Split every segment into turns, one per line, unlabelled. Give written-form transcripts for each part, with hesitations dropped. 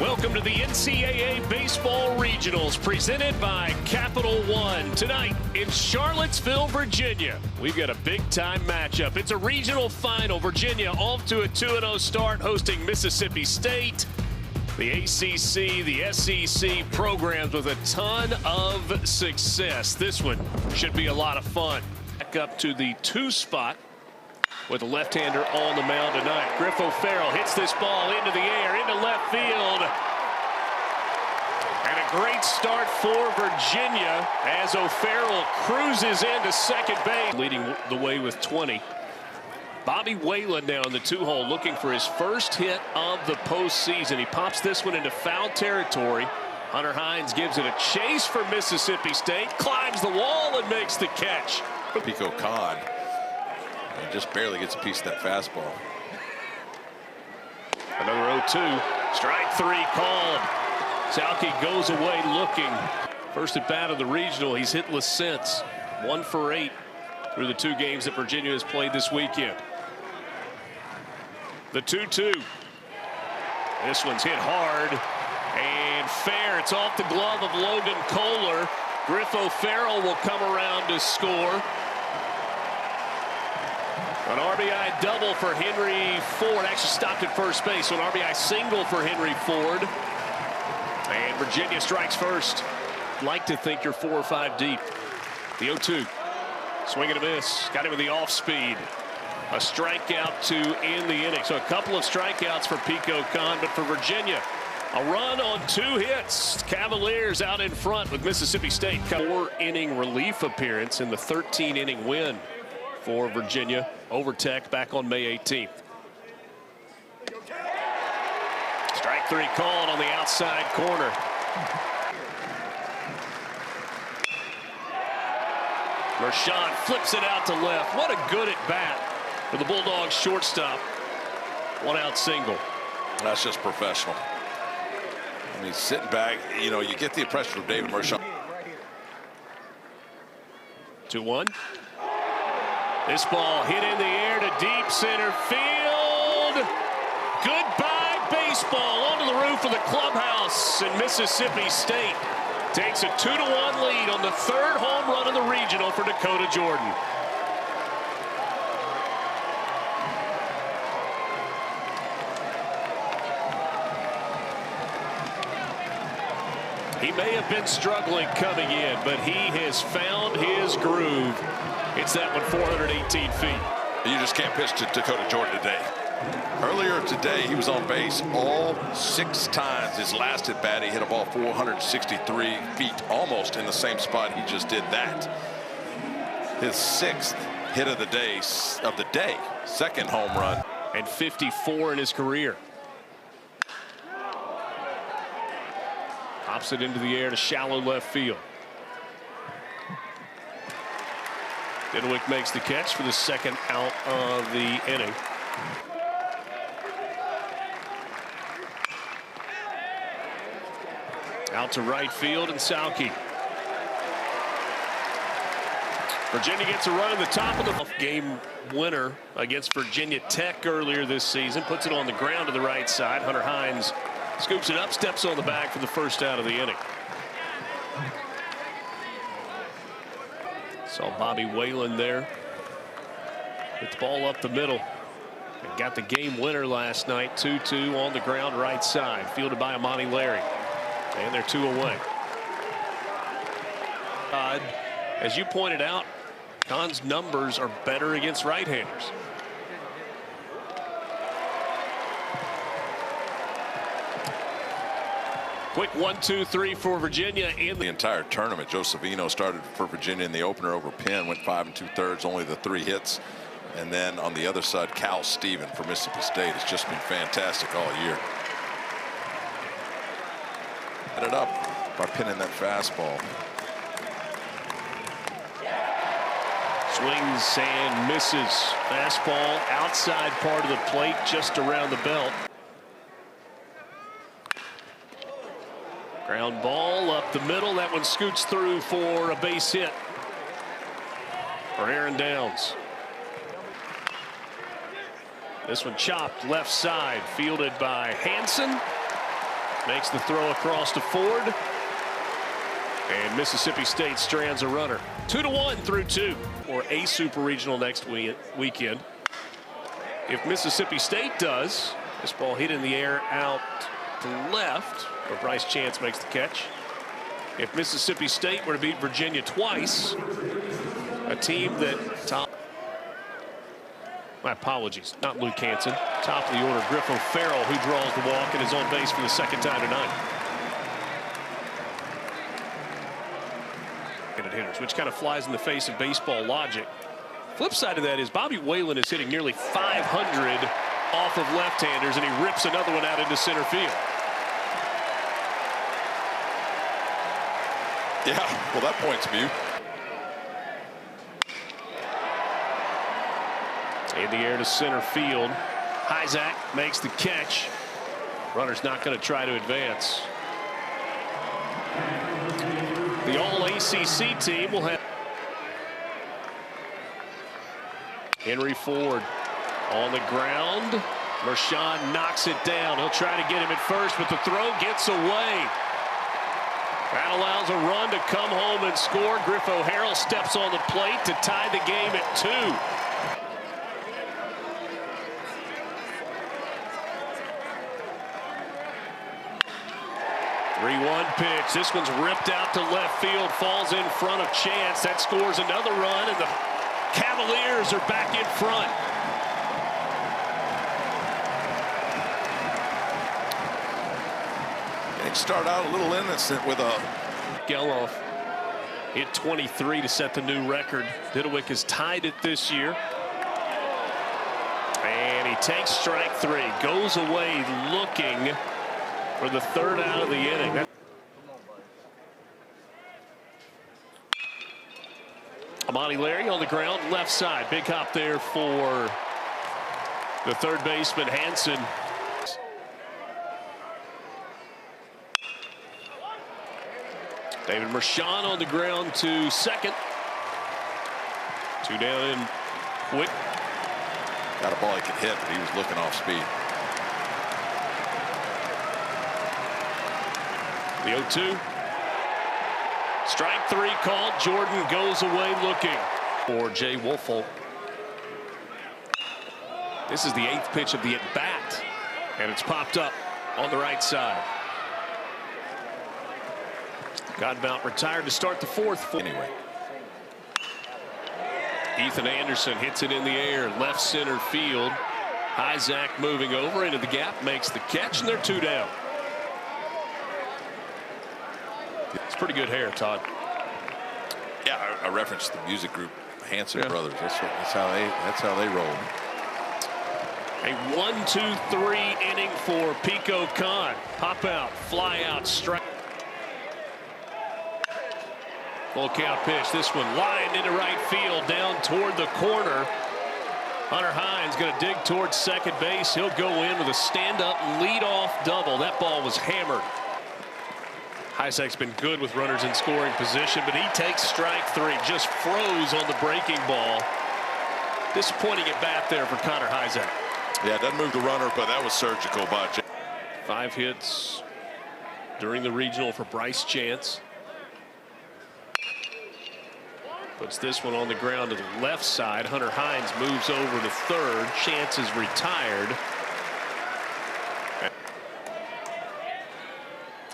Welcome to the NCAA Baseball Regionals presented by Capital One. Tonight in Charlottesville, Virginia, we've got a big-time matchup. It's a regional final. Virginia off to a 2-0 start, hosting Mississippi State. The ACC, the SEC programs with a ton of success. This one should be a lot of fun. Back up to the 2 spot with a left-hander on the mound tonight. Griff O'Farrell hits this ball into the air, into left field. And a great start for Virginia as O'Farrell cruises into second base. Leading the way with 20. Bobby Whalen now in the 2-hole looking for his first hit of the postseason. He pops this one into foul territory. Hunter Hines gives it a chase for Mississippi State. Climbs the wall and makes the catch.
Pico Khan just barely gets a piece of that fastball.
Another 0-2. Strike 3 called. Salke goes away looking. First at bat of the regional. He's hitless since. 1 for 8 through the 2 games that Virginia has played this weekend. The 2-2. This one's hit hard and fair. It's off the glove of Logan Kohler. Griff O'Farrell will come around to score. An RBI double for Henry Ford. Actually stopped at first base. So an RBI single for Henry Ford. And Virginia strikes first. Like to think you're 4 or 5 deep. The 0-2. Swing and a miss. Got him with the off speed. A strikeout to end the inning. So a couple of strikeouts for Pico Khan, but for Virginia, a run on 2 hits. Cavaliers out in front with Mississippi State. 4-inning relief appearance in the 13-inning win for Virginia over Tech back on May 18th. Strike 3 called on the outside corner. Mershon flips it out to left. What a good at bat for the Bulldogs shortstop. 1-out single.
That's just professional. I mean, sitting back, you know, you get the impression from David Mershon.
2-1. This ball hit in the air to deep center field. Goodbye baseball onto the roof of the clubhouse, and Mississippi State takes a 2-1 lead on the 3rd home run of the regional for Dakota Jordan. He may have been struggling coming in, but he has found his groove. It's that one 418 feet.
You just can't pitch to Dakota Jordan today. Earlier today, he was on base all 6 times. His last at bat, he hit a ball 463 feet, almost in the same spot he just did that. His 6th hit of the day, 2nd home run.
And 54 in his career. Pops it into the air to shallow left field. Dinwick makes the catch for the 2nd out of the inning. Out to right field and Salke. Virginia gets a run in the top of the game winner against Virginia Tech earlier this season. Puts it on the ground to the right side. Hunter Hines scoops it up, steps on the bag for the 1st out of the inning. Saw Bobby Whalen there. Hit the ball up the middle. And got the game winner last night. 2-2 on the ground right side. Fielded by Amani Larry. And they're 2 away. As you pointed out, Khan's numbers are better against right-handers. Quick 1-2-3 for Virginia in
The entire tournament. Joe Savino started for Virginia in the opener over Penn, went 5 2/3, only the 3 hits. And then on the other side, Cal Steven for Mississippi State. It's just been fantastic all year. Set it up by pinning that fastball.
Swings and misses. Fastball outside part of the plate, just around the belt. Ground ball up the middle. That one scoots through for a base hit for Aaron Downs. This one chopped left side, fielded by Hansen. makes the throw across to Ford. And Mississippi State strands a runner. 2-1 through 2 or a super regional next weekend. If Mississippi State does, this ball hit in the air out to left, where Bryce Chance makes the catch. If Mississippi State were to beat Virginia twice, a team that my apologies, not Luke Hansen, top of the order, Griff O'Farrell, who draws the walk and is on base for the second time tonight. Hitters, which kind of flies in the face of baseball logic. Flip side of that is Bobby Whalen is hitting nearly 500 off of left-handers, and he rips another one out into center field.
Yeah, well, that point's view.
In the air to center field. Hyzak makes the catch. Runner's not going to try to advance. The All-ACC team will have Henry Ford on the ground. Mershon knocks it down. He'll try to get him at first, but the throw gets away. That allows a run to come home and score. Griff O'Harrell steps on the plate to tie the game at 2. 3-1 pitch. This one's ripped out to left field, falls in front of Chance. That scores another run, and the Cavaliers are back in front.
It started out a little innocent with a
Geloff hit 23 to set the new record. Didewick has tied it this year. And he takes strike 3, goes away looking for the third out of the inning. Amani Larry on the ground, left side. Big hop there for the third baseman, Hansen. David Mershon on the ground to second. 2 down and quick.
got a ball he could hit, but he was looking off speed.
The 0-2. Strike 3 called. Jordan goes away looking for Jay Wolfel. This is the 8th pitch of the at-bat, and it's popped up on the right side. Godbout retired to start the 4th.
Anyway.
Ethan Anderson hits it in the air, left center field. Hyzak moving over into the gap, makes the catch, and they're 2 down. It's pretty good hair, Todd.
Yeah, I referenced the music group Hanson Brothers. That's how they roll.
A 1-2-3 inning for Pico Khan. Pop out, fly out, strike. Full count pitch. This one lined into right field, down toward the corner. Hunter Hines going to dig towards second base. He'll go in with a stand-up lead-off double. That ball was hammered. Hyzak's been good with runners in scoring position, but he takes strike 3. Just froze on the breaking ball. Disappointing at bat there for Connor Hyzak.
Yeah, doesn't move the runner, but that was surgical by Jay.
5 hits during the regional for Bryce Chance. Puts this one on the ground to the left side. Hunter Hines moves over to third. Chance is retired.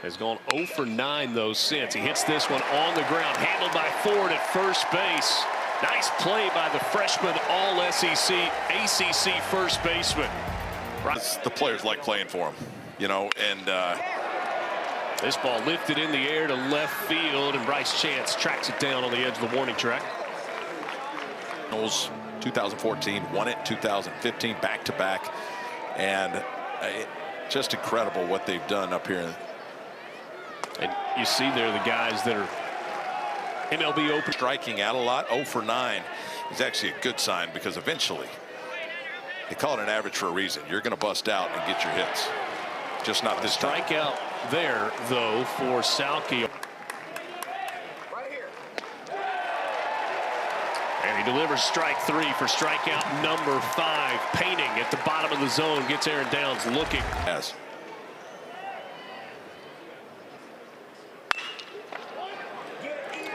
Has gone 0 for 9 though since. He hits this one on the ground, handled by Ford at first base. Nice play by the freshman All-SEC ACC first baseman.
The players like playing for him, you know, and
this ball lifted in the air to left field, and Bryce Chance tracks it down on the edge of the warning track.
2014, won it 2015, back-to-back, and just incredible what they've done up here.
And you see there the guys that are MLB open.
Striking out a lot. 0 for 9 is actually a good sign, because eventually they call it an average for a reason. You're going to bust out and get your hits. Just not this time.
Strikeout there, though, for Salke. And he delivers strike 3 for strikeout number 5. Painting at the bottom of the zone gets Aaron Downs looking.
Yes.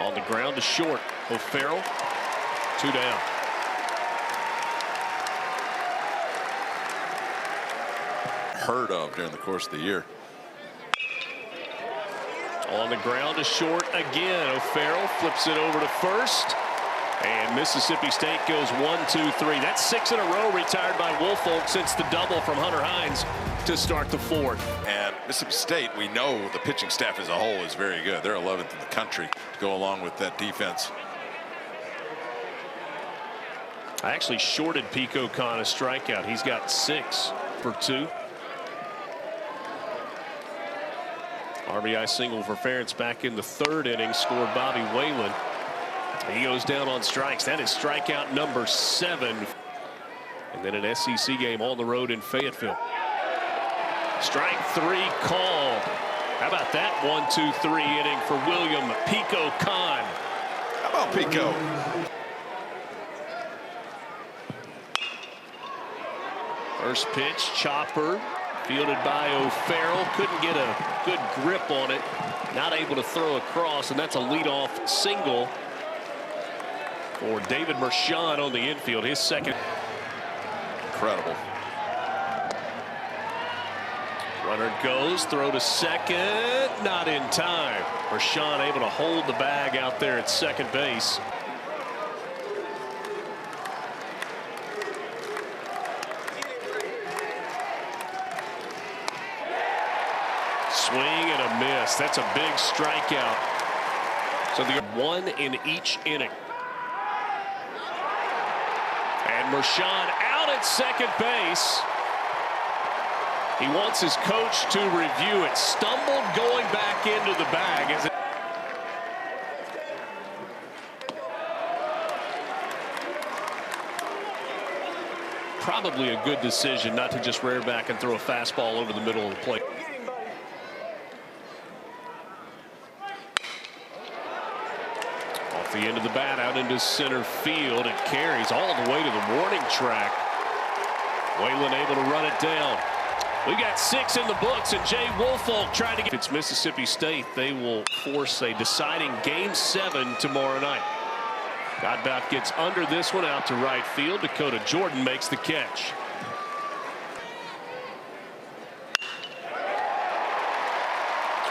On the ground to short. O'Farrell, 2 down.
Heard of during the course of the year.
On the ground to short again. O'Farrell flips it over to first. And Mississippi State goes 1, 2, 3. That's 6 in a row retired by Woolfolk since the double from Hunter Hines to start the fourth.
And Mississippi State, we know the pitching staff as a whole is very good. They're 11th in the country to go along with that defense.
I actually shorted Pico Khan a strikeout. He's got 6 for 2. RBI single for Ferentz back in the 3rd inning, scored Bobby Whalen. He goes down on strikes. That is strikeout number 7. And then an SEC game on the road in Fayetteville. Strike 3 called. How about that 1, 2, 3 inning for William Pico Khan?
How about Pico?
First pitch, chopper, fielded by O'Farrell. Couldn't get a good grip on it. Not able to throw across, and that's a leadoff single for David Mershon on the infield, his second.
Incredible.
Runner goes, throw to second, not in time. Mershon able to hold the bag out there at second base. Swing and a miss. That's a big strikeout. So the 1 in each inning. And Mershon out at second base. He wants his coach to review it. Stumbled going back into the bag. As it probably a good decision not to just rear back and throw a fastball over the middle of the plate. Off the end of the bat, out into center field. It carries all the way to the warning track. Whalen able to run it down. We got 6 in the books, and Jay Woolfolk trying to get. If it's Mississippi State, they will force a deciding Game 7 tomorrow night. Godbout gets under this one out to right field. Dakota Jordan makes the catch.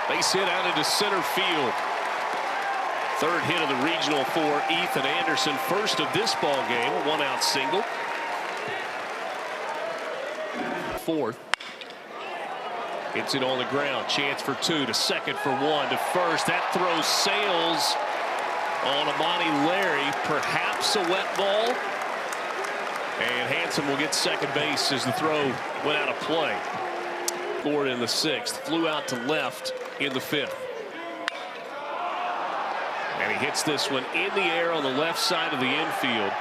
Base hit out into center field. 3rd hit of the regional for Ethan Anderson. First of this ball game, a 1-out single. 4th. Hits it on the ground. Chance for 2 to second for 1 to first. That throw sails on Amani Larry. Perhaps a wet ball. And Hanson will get second base as the throw went out of play. Scored in the 6th. Flew out to left in the 5th. And he hits this one in the air on the left side of the infield.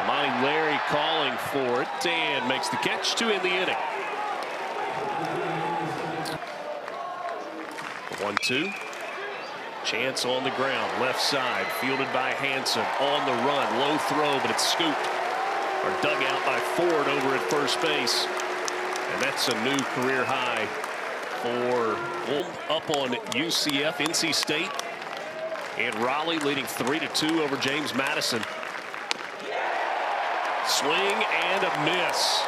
Amani Larry calling for it and makes the catch to end the inning. 1-2. Chance on the ground, left side, fielded by Hanson. On the run, low throw, but it's scooped or dug out by Ford over at first base. And that's a new career high for up on UCF. NC State and Raleigh leading 3-2 over James Madison. Swing and a miss.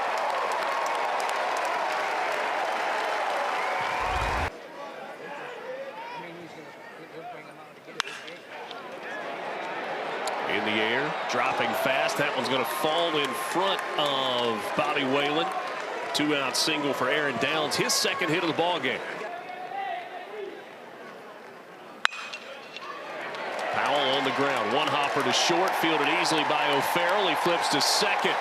In the air, dropping fast. That one's going to fall in front of Bobby Whalen. 2-out single for Aaron Downs, his second hit of the ball game. Powell on the ground, 1 hopper to short, fielded easily by O'Farrell. He flips to second.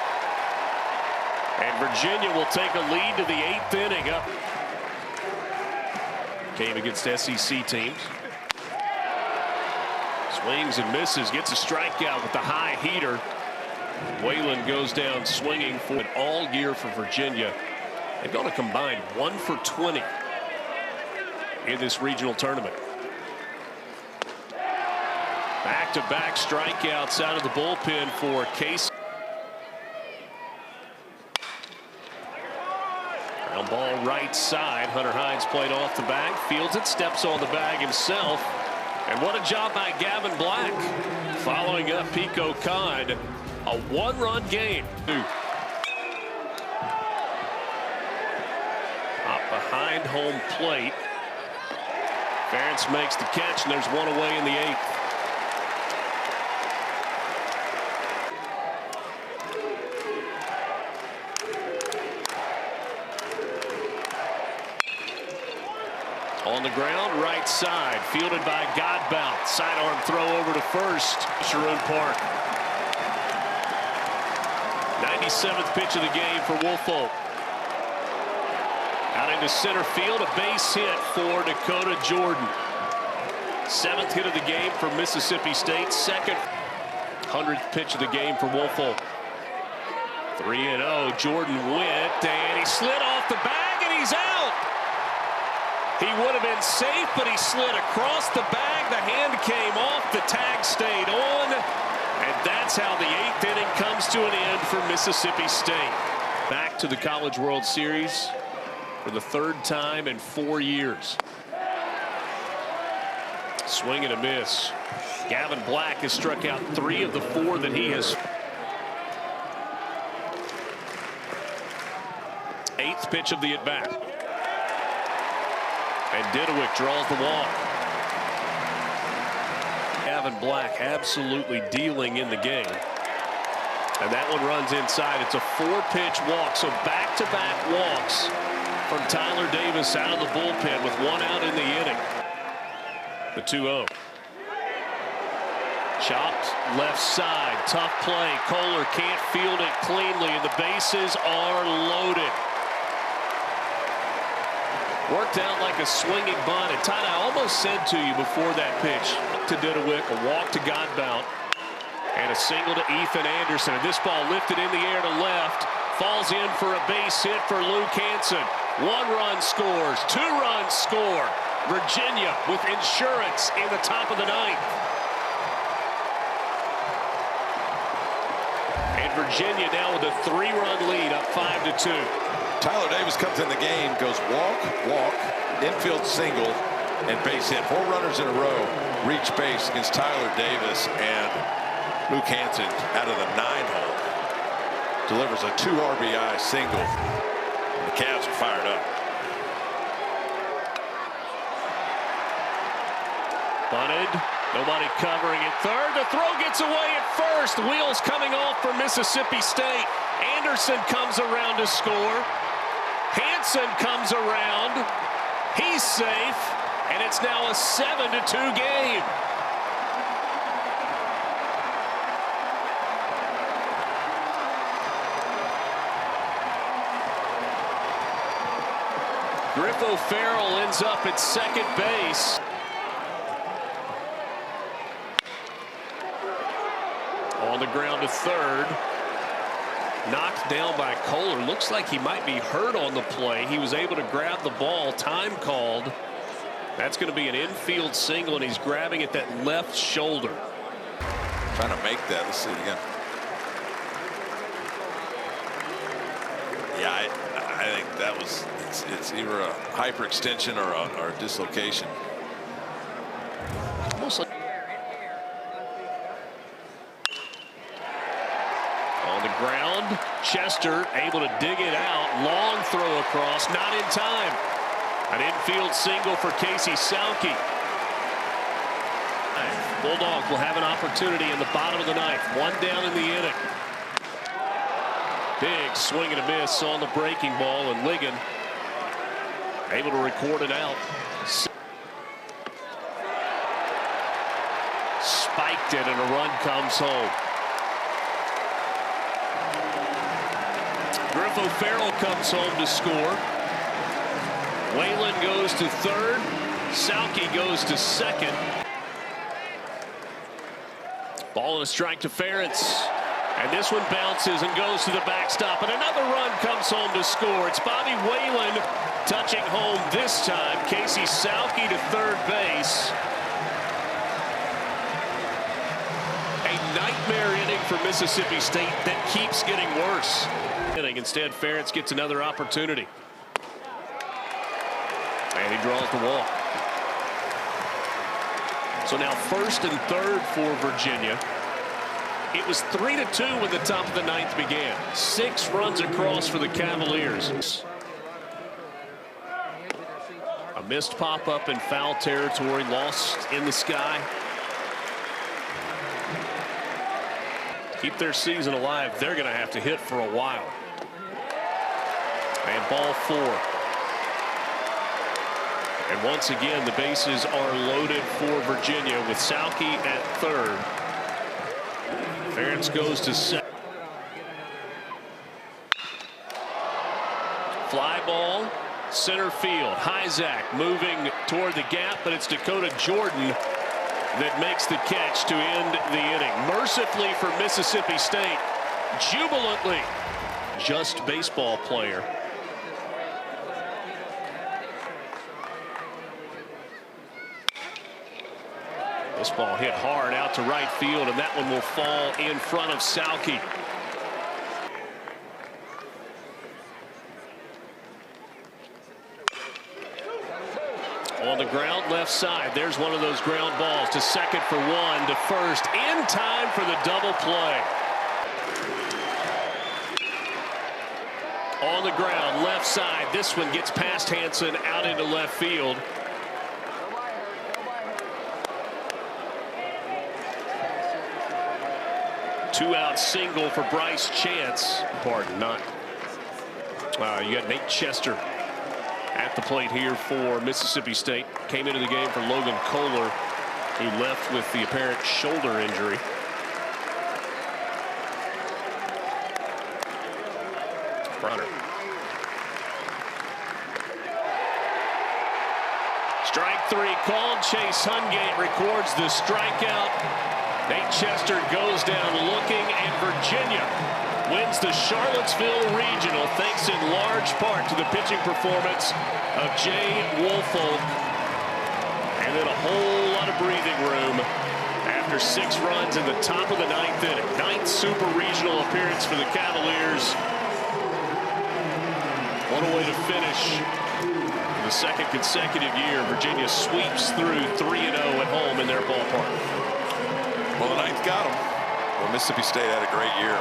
And Virginia will take a lead to the 8th inning. Up. Game against SEC teams. Swings and misses, gets a strikeout with the high heater. Whalen goes down swinging for it all year for Virginia. They've gone a combined 1 for 20 in this regional tournament. Back-to-back strikeouts out of the bullpen for Casey. Ground ball right side. Hunter Hines played off the bag, fields it, steps on the bag himself. And what a job by Gavin Black. Following up Pico Khan, a one-run game. Up behind home plate. Ferentz makes the catch, and there's one away in the 8th. On the ground, right side, fielded by Godbout. Sidearm throw over to first. Sharoon Park. 97th pitch of the game for Woolfolk. Out into center field, a base hit for Dakota Jordan. 7th hit of the game for Mississippi State. Second 100th pitch of the game for Woolfolk. 3-0. Jordan went, and he slid off the bag, and he's out. He would have been safe, but he slid across the bag. The hand came off. The tag stayed on. And that's how the 8th inning comes to an end for Mississippi State. Back to the College World Series for the 3rd time in 4 years. Swing and a miss. Gavin Black has struck out 3 of the 4 that he has. 8th pitch of the at-bat. And Didewick draws the walk. Gavin Black absolutely dealing in the game. And that one runs inside. It's a 4-pitch walk. So back-to-back walks from Tyler Davis out of the bullpen with 1 out in the inning. The 2-0. Chopped left side. Tough play. Kohler can't field it cleanly, and the bases are loaded. Worked out like a swinging bunt. And Todd, I almost said to you before that pitch to Didewick, a walk to Godbout, and a single to Ethan Anderson. And this ball lifted in the air to left, falls in for a base hit for Luke Hansen. 1 run scores, 2 runs score. Virginia with insurance in the top of the 9th. And Virginia now with a 3-run lead, up 5-2.
Tyler Davis comes in the game, goes walk, walk, infield single, and base hit. 4 runners in a row reach base against Tyler Davis, and Luke Hansen out of the 9-hole delivers a 2 RBI single. The Cavs are fired up.
Bunted, nobody covering at third. The throw gets away at first. Wheels coming off for Mississippi State. Anderson comes around to score. Hansen comes around. He's safe, and it's now a 7-2 game. Griffo Farrell ends up at second base. On the ground to third. Knocked down by Kohler. Looks like he might be hurt on the play. He was able to grab the ball. Time called. That's going to be an infield single, and he's grabbing at that left shoulder.
Trying to make that. Let's see it again. Yeah, I think that was, it's either a hyperextension or a dislocation.
Almost like on the ground, Chester able to dig it out. Long throw across, not in time. An infield single for Casey Sauke. Bulldogs will have an opportunity in the bottom of the 9th. 1 down in the inning. Big swing and a miss on the breaking ball, and Ligon able to record it out. Spiked it, and a run comes home. Griffo Farrell comes home to score. Whalen goes to third. Sauke goes to second. Ball and a strike to Ferentz. And this one bounces and goes to the backstop. And another run comes home to score. It's Bobby Whalen touching home this time. Casey Sauke to third base. A nightmare inning for Mississippi State that keeps getting worse. Instead, Ferentz gets another opportunity. And he draws the walk. So now 1st and 3rd for Virginia. It was 3-2 when the top of the 9th began. 6 runs across for the Cavaliers. A missed pop-up in foul territory, lost in the sky. To keep their season alive, they're going to have to hit for a while. And ball 4. And once again, the bases are loaded for Virginia with Sauke at 3rd. Ferentz goes to 2nd. Fly ball, center field. Hyzak moving toward the gap, but it's Dakota Jordan that makes the catch to end the inning. Mercifully for Mississippi State, jubilantly, just baseball player. This ball hit hard out to right field, and that one will fall in front of Sauke. On the ground left side, there's one of those ground balls to 2nd for 1, to 1st, in time for the double play. On the ground left side, this one gets past Hansen out into left field. Two-out single for Bryce Chance. Pardon, not. You got Nate Chester at the plate here for Mississippi State. Came into the game for Logan Kohler, who left with the apparent shoulder injury. Runner. Strike 3 called. Chase Hungate records the strikeout. Nate Chester goes down looking, and Virginia wins the Charlottesville Regional thanks in large part to the pitching performance of Jay Woolfolk. And then a whole lot of breathing room after 6 runs in the top of the 9th inning. 9th Super Regional appearance for the Cavaliers. What a way to finish for the 2nd consecutive year. Virginia sweeps through 3-0 at home in their ballpark.
Well, the 9th got them. Well, Mississippi State had a great year.